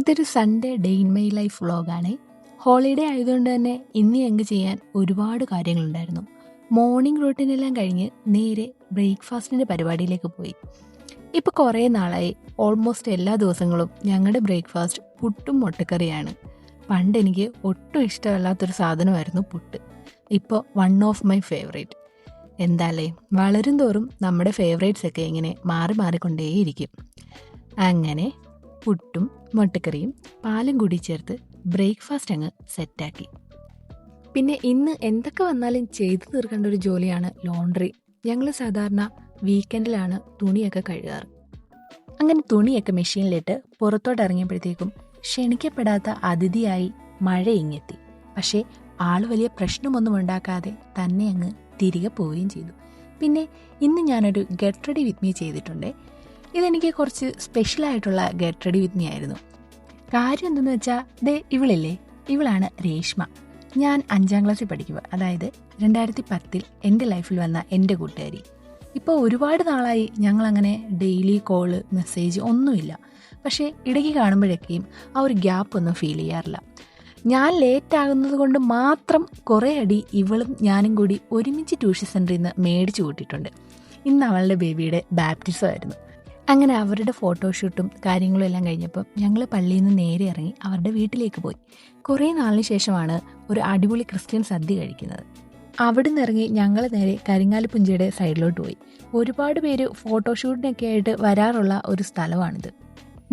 ഇതൊരു Sunday day in my life വ്ളോഗാണ്. Holiday ആയതുകൊണ്ട് തന്നെ ഇന്ന് ഞങ്ങൾക്ക് ചെയ്യാൻ ഒരുപാട് കാര്യങ്ങളുണ്ടായിരുന്നു. മോർണിംഗ് റൂട്ടീനെല്ലാം കഴിഞ്ഞ് നേരെ ബ്രേക്ക്ഫാസ്റ്റിൻ്റെ പരിപാടിയിലേക്ക് പോയി. ഇപ്പോൾ കുറേ നാളായി ഓൾമോസ്റ്റ് എല്ലാ ദിവസങ്ങളും ഞങ്ങളുടെ ബ്രേക്ക്ഫാസ്റ്റ് പുട്ടും മുട്ടക്കറിയാണ്. പണ്ട് എനിക്ക് ഒട്ടും ഇഷ്ടമല്ലാത്തൊരു സാധനമായിരുന്നു പുട്ട്. ഇപ്പോൾ വൺ ഓഫ് മൈ ഫേവറേറ്റ്. എന്താല്ലേ, വളരും തോറും നമ്മുടെ ഫേവറേറ്റ്സൊക്കെ ഇങ്ങനെ മാറി മാറിക്കൊണ്ടേയിരിക്കും. അങ്ങനെ പുട്ടും മുട്ടക്കറിയും പാലും കൂടി ചേർത്ത് ബ്രേക്ക്ഫാസ്റ്റ് അങ്ങ് സെറ്റാക്കി. പിന്നെ ഇന്ന് എന്തൊക്കെ വന്നാലും ചെയ്തു തീർക്കേണ്ട ഒരു ജോലിയാണ് ലോണ്ട്രി. ഞങ്ങൾ സാധാരണ വീക്കെൻഡിലാണ് തുണിയൊക്കെ കഴുകാറ്. അങ്ങനെ തുണിയൊക്കെ മെഷീനിലിട്ട് പുറത്തോട്ട് ഇറങ്ങിയപ്പോഴത്തേക്കും ക്ഷണിക്കപ്പെടാത്ത അതിഥിയായി മഴ ഇങ്ങെത്തി. പക്ഷേ ആൾ വലിയ പ്രശ്നമൊന്നും ഉണ്ടാക്കാതെ തന്നെ അങ്ങ് തിരികെ പോവുകയും ചെയ്തു. പിന്നെ ഇന്ന് ഞാനൊരു ഗെറ്റ് റെഡി വിത്ത് മീ ചെയ്തിട്ടുണ്ട്. ഇതെനിക്ക് കുറച്ച് സ്പെഷ്യലായിട്ടുള്ള ഗെറ്റ് റെഡി വിത്ത് മീ ആയിരുന്നു. കാര്യം എന്തെന്ന് വെച്ചാൽ ഇവളില്ലേ, ഇവളാണ് രേഷ്മ. ഞാൻ 5ാം ക്ലാസ്സിൽ പഠിക്കുക, അതായത് 2010 എൻ്റെ ലൈഫിൽ വന്ന എൻ്റെ കൂട്ടുകാരി. ഇപ്പോൾ ഒരുപാട് നാളായി ഞങ്ങളങ്ങനെ ഡെയിലി കോള് മെസ്സേജ് ഒന്നുമില്ല. പക്ഷേ ഇടയ്ക്ക് കാണുമ്പോഴൊക്കെയും ആ ഒരു ഗ്യാപ്പ് ഒന്നും ഫീൽ ചെയ്യാറില്ല. ഞാൻ ലേറ്റ് ആകുന്നത് കൊണ്ട് മാത്രം കുറേ അടി ഇവളും ഞാനും കൂടി ഒരുമിച്ച് ട്യൂഷൻ സെൻറ്ററിൽ നിന്ന് മേടിച്ചു കൂട്ടിയിട്ടുണ്ട്. ഇന്ന് അവളുടെ ബേബിയുടെ ബാപ്റ്റിസം ആയിരുന്നു. അങ്ങനെ അവരുടെ ഫോട്ടോഷൂട്ടും കാര്യങ്ങളും എല്ലാം കഴിഞ്ഞപ്പോൾ ഞങ്ങൾ പള്ളിയിൽ നിന്ന് നേരെ ഇറങ്ങി അവരുടെ വീട്ടിലേക്ക് പോയി. കുറേ നാളിന് ശേഷമാണ് ഒരു അടിപൊളി ക്രിസ്ത്യൻ സദ്യ കഴിക്കുന്നത്. അവിടെ നിന്ന് ഇറങ്ങി ഞങ്ങൾ നേരെ കരിങ്ങാലിപ്പുഞ്ചയുടെ സൈഡിലോട്ട് പോയി. ഒരുപാട് പേര് ഫോട്ടോഷൂട്ടിനൊക്കെ ആയിട്ട് വരാറുള്ള ഒരു സ്ഥലമാണിത്.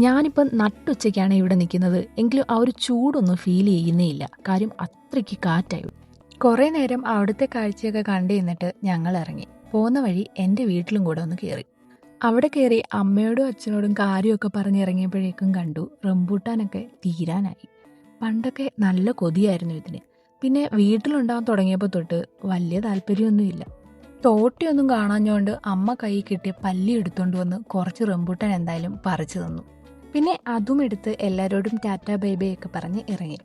ഞാനിപ്പം നട്ടുച്ചയ്ക്കാണ് ഇവിടെ നിൽക്കുന്നത്, എങ്കിലും ആ ഒരു ചൂടൊന്നും ഫീൽ ചെയ്യുന്നേ ഇല്ല. കാര്യം അത്രയ്ക്ക് കാറ്റായി. കുറേ നേരം അവിടുത്തെ കാഴ്ചയൊക്കെ കണ്ടു നിന്നിട്ട് ഞങ്ങൾ ഇറങ്ങി. പോകുന്ന വഴി എൻ്റെ വീട്ടിലും കൂടെ ഒന്ന് കയറി. അവിടെ കയറി അമ്മയോടും അച്ഛനോടും കാര്യമൊക്കെ പറഞ്ഞിറങ്ങിയപ്പോഴേക്കും കണ്ടു റംബൂട്ടാനൊക്കെ തീരാനായി. പണ്ടൊക്കെ നല്ല കൊതിയായിരുന്നു ഇതിന്. പിന്നെ വീട്ടിലുണ്ടാകാൻ തുടങ്ങിയപ്പോൾ തൊട്ട് വലിയ താല്പര്യമൊന്നുമില്ല. തോട്ടിയൊന്നും കാണാഞ്ഞുകൊണ്ട് അമ്മ കൈ കിട്ടിയ പല്ലി എടുത്തുകൊണ്ട് വന്ന് കുറച്ച് റംബൂട്ടാൻ എന്തായാലും പറിച്ചു തന്നു. പിന്നെ അതും എടുത്ത് എല്ലാവരോടും ടാറ്റാ ബൈ ബൈ ഒക്കെ പറഞ്ഞ് ഇറങ്ങി.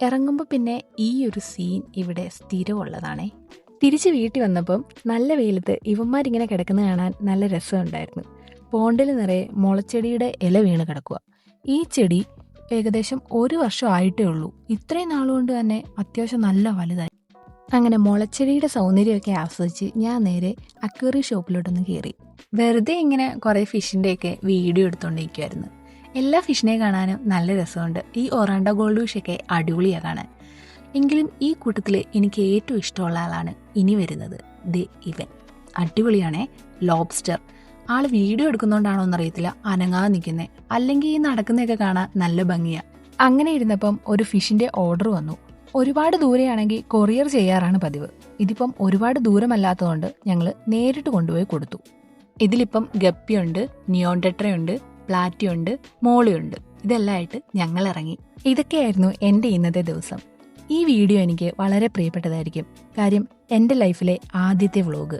ഇറങ്ങുമ്പോൾ പിന്നെ ഈ ഒരു സീൻ ഇവിടെ സ്ഥിരമുള്ളതാണേ. തിരിച്ച് വീട്ടിൽ വന്നപ്പം നല്ല വെയിലത്ത് ഇവന്മാരിങ്ങനെ കിടക്കുന്നത് കാണാൻ നല്ല രസമുണ്ടായിരുന്നു. പോണ്ടിൽ നിറയെ മുളച്ചെടിയുടെ ഇല വീണ് കിടക്കുക. ഈ ചെടി ഏകദേശം 1 വർഷം ആയിട്ടേ ഉള്ളൂ. ഇത്രയും നാളുകൊണ്ട് തന്നെ അത്യാവശ്യം നല്ല വലുതായി. അങ്ങനെ മുളച്ചെടിയുടെ സൗന്ദര്യമൊക്കെ ആസ്വദിച്ച് ഞാൻ നേരെ അക്വേറിയം ഷോപ്പിലോട്ടൊന്ന് കയറി. വെറുതെ ഇങ്ങനെ കുറേ ഫിഷിൻ്റെയൊക്കെ വീഡിയോ എടുത്തുകൊണ്ടിരിക്കുമായിരുന്നു. എല്ലാ ഫിഷിനെയും കാണാനും നല്ല രസമുണ്ട്. ഈ ഒറാണ്ട ഗോൾഡ് ഫിഷൊക്കെ അടിപൊളിയാണ് കാണാൻ. എങ്കിലും ഈ കൂട്ടത്തിൽ എനിക്ക് ഏറ്റവും ഇഷ്ടമുള്ള ആളാണ് ഇനി വരുന്നത്. ഇവൻ അടിപൊളിയാണേ, ലോബ്സ്റ്റർ. ആൾ വീഡിയോ എടുക്കുന്നതുകൊണ്ടാണോ എന്നറിയത്തില്ല അനങ്ങാതെ നിൽക്കുന്നത്. അല്ലെങ്കിൽ ഈ നടക്കുന്നതൊക്കെ കാണാൻ നല്ല ഭംഗിയാണ്. അങ്ങനെ ഇരുന്നപ്പം ഒരു ഫിഷിൻ്റെ ഓർഡർ വന്നു. ഒരുപാട് ദൂരെയാണെങ്കിൽ കൊറിയർ ചെയ്യാറാണ് പതിവ്. ഇതിപ്പം ഒരുപാട് ദൂരമല്ലാത്തതുകൊണ്ട് ഞങ്ങൾ നേരിട്ട് കൊണ്ടുപോയി കൊടുത്തു. ഇതിലിപ്പം ഗപ്പിയുണ്ട്, നിയോൺ ടെട്രയുണ്ട്, പ്ലാറ്റിയുണ്ട്, മോളിയുണ്ട്. ഇതെല്ലാം ആയിട്ട് ഞങ്ങൾ ഇറങ്ങി. ഇതൊക്കെയായിരുന്നു എൻ്റെ ഇന്നത്തെ ദിവസം. ഈ വീഡിയോ എനിക്ക് വളരെ പ്രിയപ്പെട്ടതായിരിക്കും. കാര്യം എൻ്റെ ലൈഫിലെ ആദ്യത്തെ വ്ളോഗ്.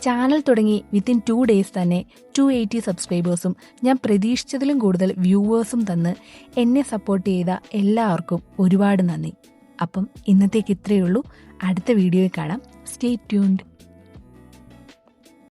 ചാനൽ തുടങ്ങി വിത്തിൻ 2 days തന്നെ 280 സബ്സ്ക്രൈബേഴ്സും ഞാൻ പ്രതീക്ഷിച്ചതിലും കൂടുതൽ വ്യൂവേഴ്സും തന്ന് എന്നെ സപ്പോർട്ട് ചെയ്ത എല്ലാവർക്കും ഒരുപാട് നന്ദി. അപ്പം ഇന്നത്തേക്ക് ഇത്രയേ ഉള്ളൂ. അടുത്ത വീഡിയോയിൽ കാണാം. Stay tuned.